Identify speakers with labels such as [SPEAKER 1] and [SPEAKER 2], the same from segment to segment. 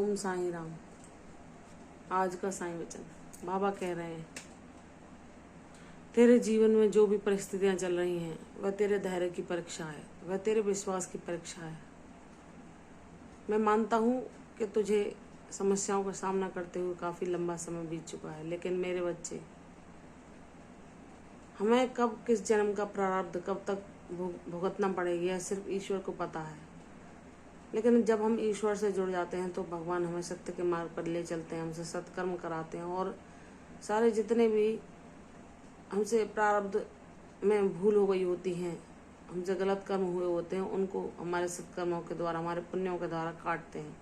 [SPEAKER 1] ओम साईं राम। आज का साईं वचन बाबा कह रहे हैं, तेरे जीवन में जो भी परिस्थितियां चल रही हैं वह तेरे धैर्य की परीक्षा है, वह तेरे विश्वास की परीक्षा है। मैं मानता हूँ कि तुझे समस्याओं का सामना करते हुए काफ़ी लंबा समय बीत चुका है, लेकिन मेरे बच्चे, हमें कब किस जन्म का प्रारब्ध कब तक भुगतना पड़ेगी यह सिर्फ ईश्वर को पता है। लेकिन जब हम ईश्वर से जुड़ जाते हैं तो भगवान हमें सत्य के मार्ग पर ले चलते हैं, हमसे सत्कर्म कराते हैं और सारे जितने भी हमसे प्रारब्ध में भूल हो गई होती हैं, हमसे गलत कर्म हुए होते हैं, उनको हमारे सत्कर्मों के द्वारा, हमारे पुण्यों के द्वारा काटते हैं।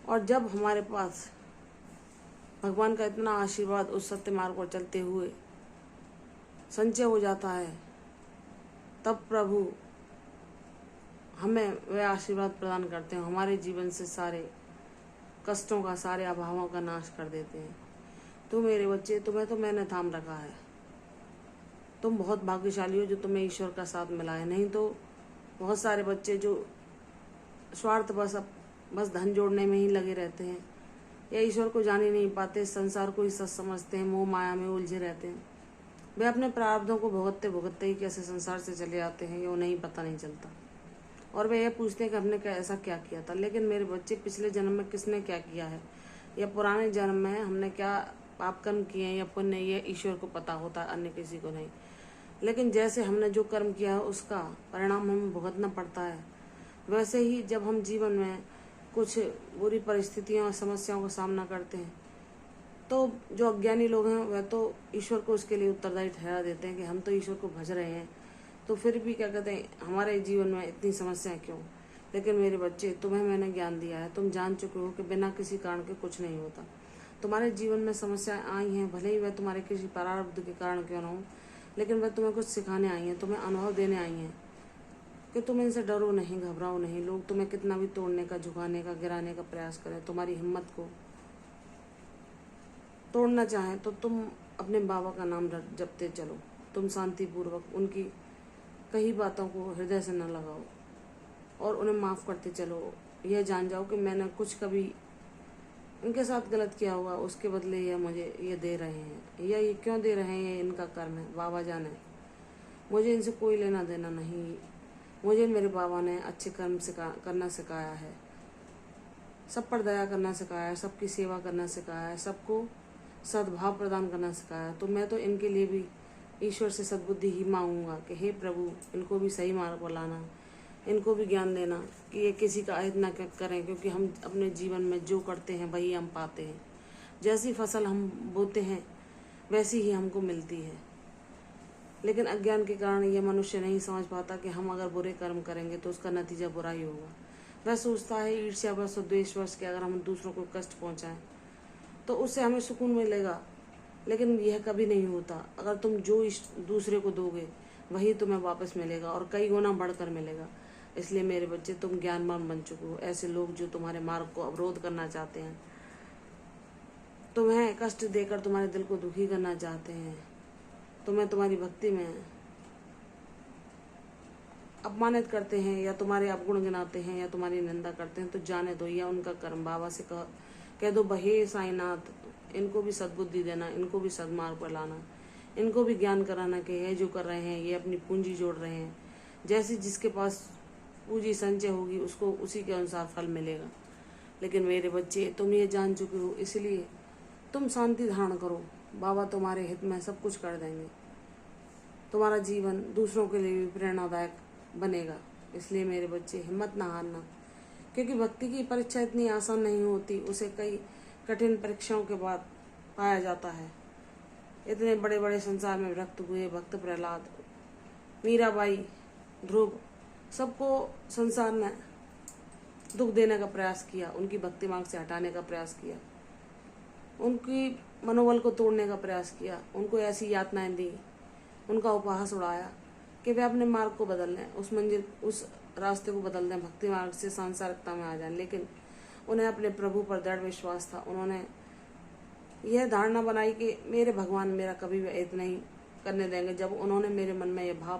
[SPEAKER 1] और जब हमारे पास भगवान का इतना आशीर्वाद उस सत्य मार्ग पर चलते हुए संचय हो जाता है, तब प्रभु हमें वह आशीर्वाद प्रदान करते हैं, हमारे जीवन से सारे कष्टों का, सारे अभावों का नाश कर देते हैं। तो मेरे बच्चे, तुम्हें तो मैंने थाम रखा है। तुम बहुत भाग्यशाली हो जो तुम्हें ईश्वर का साथ मिला है, नहीं तो बहुत सारे बच्चे जो स्वार्थ बस धन जोड़ने में ही लगे रहते हैं या ईश्वर को जान ही नहीं पाते, संसार को ही सच समझते हैं, मोह माया में उलझे रहते हैं। वे अपने प्रारब्धों को भुगतते भुगतते ही कैसे संसार से चले जाते हैं ये उन्हें पता नहीं चलता। और वे ये पूछते हैं कि हमने ऐसा क्या किया था। लेकिन मेरे बच्चे, पिछले जन्म में किसने क्या किया है या पुराने जन्म में हमने क्या पाप कर्म किए हैं या पुण्य, ये ईश्वर को पता होता है, अन्य किसी को नहीं। लेकिन जैसे हमने जो कर्म किया है उसका परिणाम हमें भुगतना पड़ता है, वैसे ही जब हम जीवन में कुछ बुरी परिस्थितियों और समस्याओं का सामना करते हैं तो जो अज्ञानी लोग हैं वह तो ईश्वर को उसके लिए उत्तरदायी ठहरा देते हैं कि हम तो ईश्वर को भज रहे हैं, तो फिर भी क्या कहते हैं, हमारे जीवन में इतनी समस्याएं क्यों। लेकिन मेरे बच्चे, तुम्हें मैंने ज्ञान दिया है, तुम जान चुके हो कि बिना किसी कारण के कुछ नहीं होता। तुम्हारे जीवन में समस्याएं आई हैं, भले ही वह तुम्हारे किसी प्रारब्ध के कारण क्यों ना हो, लेकिन वह तुम्हें कुछ सिखाने आई हैं, तुम्हें अनुभव देने आई हैं कि तुम इनसे डरो नहीं, घबराओ नहीं। लोग तुम्हें कितना भी तोड़ने का, झुकाने का, गिराने का प्रयास करें, तुम्हारी हिम्मत को तोड़ना चाहें तो तुम अपने बाबा का नाम जपते चलो। तुम शांतिपूर्वक उनकी कई बातों को हृदय से न लगाओ और उन्हें माफ़ करते चलो। यह जान जाओ कि मैंने कुछ कभी इनके साथ गलत किया हुआ, उसके बदले यह मुझे ये दे रहे हैं, या ये क्यों दे रहे हैं, इनका कर्म है, बाबा जाने। मुझे इनसे कोई लेना देना नहीं। मुझे मेरे बाबा ने अच्छे कर्म करना सिखाया है, सब पर दया करना सिखाया है, सबकी सेवा करना सिखाया है, सबको सद्भाव प्रदान करना सिखाया। तो मैं तो इनके लिए भी ईश्वर से सद्बुद्धि ही मांगूंगा कि हे प्रभु, इनको भी सही मार्ग पर लाना, इनको भी ज्ञान देना कि ये किसी का अहित ना करें, क्योंकि हम अपने जीवन में जो करते हैं वही हम पाते हैं। जैसी फसल हम बोते हैं वैसी ही हमको मिलती है। लेकिन अज्ञान के कारण ये मनुष्य नहीं समझ पाता कि हम अगर बुरे कर्म करेंगे तो उसका नतीजा बुरा ही होगा। वह सोचता है ईर्ष्यावश और द्वेषवश के अगर हम दूसरों को कष्ट पहुँचाएं तो उससे हमें सुकून मिलेगा, लेकिन यह कभी नहीं होता। अगर तुम जो दूसरे को दोगे वही तुम्हें वापस मिलेगा और कई गुना बढ़कर मिलेगा। इसलिए मेरे बच्चे, तुम ज्ञानवान बन चुके हो। ऐसे लोग जो तुम्हारे मार्ग को अवरोध करना चाहते हैं, तुम्हें कष्ट देकर तुम्हारे दिल को दुखी करना चाहते हैं, तुम्हें तुम्हारी भक्ति में अपमानित करते हैं या तुम्हारे अवगुण गिनाते हैं या तुम्हारी निंदा करते हैं, तो जाने दो, या उनका कर्म। बाबा से कह दो, हे साईनाथ, इनको भी सद्बुद्धि देना, इनको भी सद्मार्ग पर लाना, इनको भी ज्ञान कराना कि ये जो कर रहे हैं ये अपनी पूंजी जोड़ रहे हैं। जैसी जिसके पास पूंजी संचय होगी उसको उसी के अनुसार फल मिलेगा। लेकिन मेरे बच्चे, तुम ये जान चुके हो, इसलिए तुम शांति धारण करो। बाबा तुम्हारे हित में सब कुछ कर देंगे। तुम्हारा जीवन दूसरों के लिए भी प्रेरणादायक बनेगा। इसलिए मेरे बच्चे, हिम्मत ना हारना, क्योंकि भक्ति की परीक्षा इतनी आसान नहीं होती, उसे कई कठिन परीक्षाओं के बाद पाया जाता है। इतने बड़े बड़े संसार में विरक्त हुए भक्त प्रहलाद, मीराबाई, ध्रुव, सबको संसार ने दुख देने का प्रयास किया, उनकी भक्ति मार्ग से हटाने का प्रयास किया, उनकी मनोबल को तोड़ने का प्रयास किया, उनको ऐसी यातनाएं दी, उनका उपहास उड़ाया कि वे अपने मार्ग को बदल लें, उस रास्ते को बदल दें, भक्ति मार्ग से सांसारिकता में आ जाएं। लेकिन उन्हें अपने प्रभु पर दृढ़ विश्वास था। उन्होंने यह धारणा बनाई कि मेरे भगवान मेरा कभी भी अहित नहीं करने देंगे। जब उन्होंने मेरे मन में यह भाव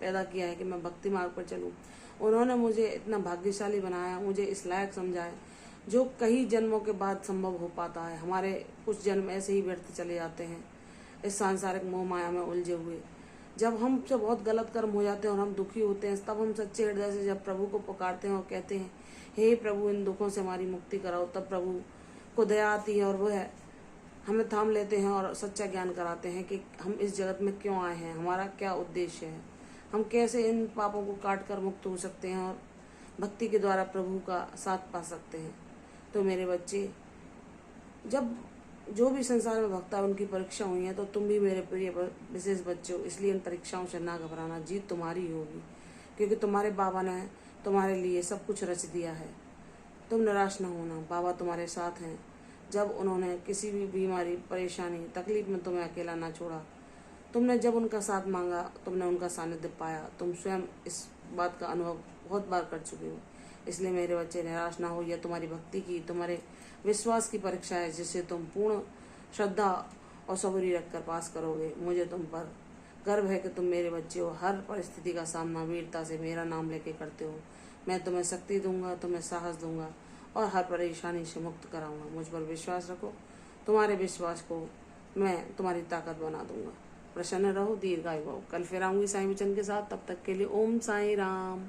[SPEAKER 1] पैदा किया है कि मैं भक्ति मार्ग पर चलूं, उन्होंने मुझे इतना भाग्यशाली बनाया, मुझे इस लायक समझा है जो कई जन्मों के बाद संभव हो पाता है। हमारे कुछ जन्म ऐसे ही व्यर्थ चले जाते हैं इस सांसारिक मोह माया में उलझे हुए। जब हमसे बहुत गलत कर्म हो जाते हैं और हम दुखी होते हैं, तब हम सच्चे हृदय से जब प्रभु को पुकारते हैं और कहते हैं, हे प्रभु, इन दुखों से हमारी मुक्ति कराओ, तब प्रभु को दया आती है और वह हमें थाम लेते हैं और सच्चा ज्ञान कराते हैं कि हम इस जगत में क्यों आए हैं, हमारा क्या उद्देश्य है, हम कैसे इन पापों को काट कर मुक्त हो सकते हैं और भक्ति के द्वारा प्रभु का साथ पा सकते हैं। तो मेरे बच्चे, जब जो भी संसार में भक्त है उनकी परीक्षा हुई है, तो तुम भी मेरे प्रिय विशेष बच्चे हो, इसलिए इन परीक्षाओं से ना घबराना, जीत तुम्हारी ही होगी, क्योंकि तुम्हारे बाबा ने तुम्हारे लिए सब कुछ रच दिया है। तुम निराश न होना, बाबा तुम्हारे साथ हैं। जब उन्होंने किसी भी बीमारी, परेशानी, तकलीफ में तुम्हें अकेला ना छोड़ा, तुमने जब उनका साथ मांगा, तुमने उनका सानिध्य पाया। तुम स्वयं इस बात का अनुभव बहुत बार कर चुके हो। इसलिए मेरे बच्चे, निराश ना हो। यह तुम्हारी भक्ति की, तुम्हारे विश्वास की परीक्षा है, जिसे तुम पूर्ण श्रद्धा और सबूरी रखकर पास करोगे। मुझे तुम पर गर्व है कि तुम मेरे बच्चे हो। हर परिस्थिति का सामना वीरता से मेरा नाम लेके करते हो। मैं तुम्हें शक्ति दूंगा, तुम्हें साहस दूंगा और हर परेशानी से मुक्त कराऊंगा। मुझ पर विश्वास रखो, तुम्हारे विश्वास को मैं तुम्हारी ताकत बना दूंगा। प्रसन्न रहो, दीर्घायु भव। कल फिर आऊंगी साईं वचन के साथ। तब तक के लिए ओम साईं राम।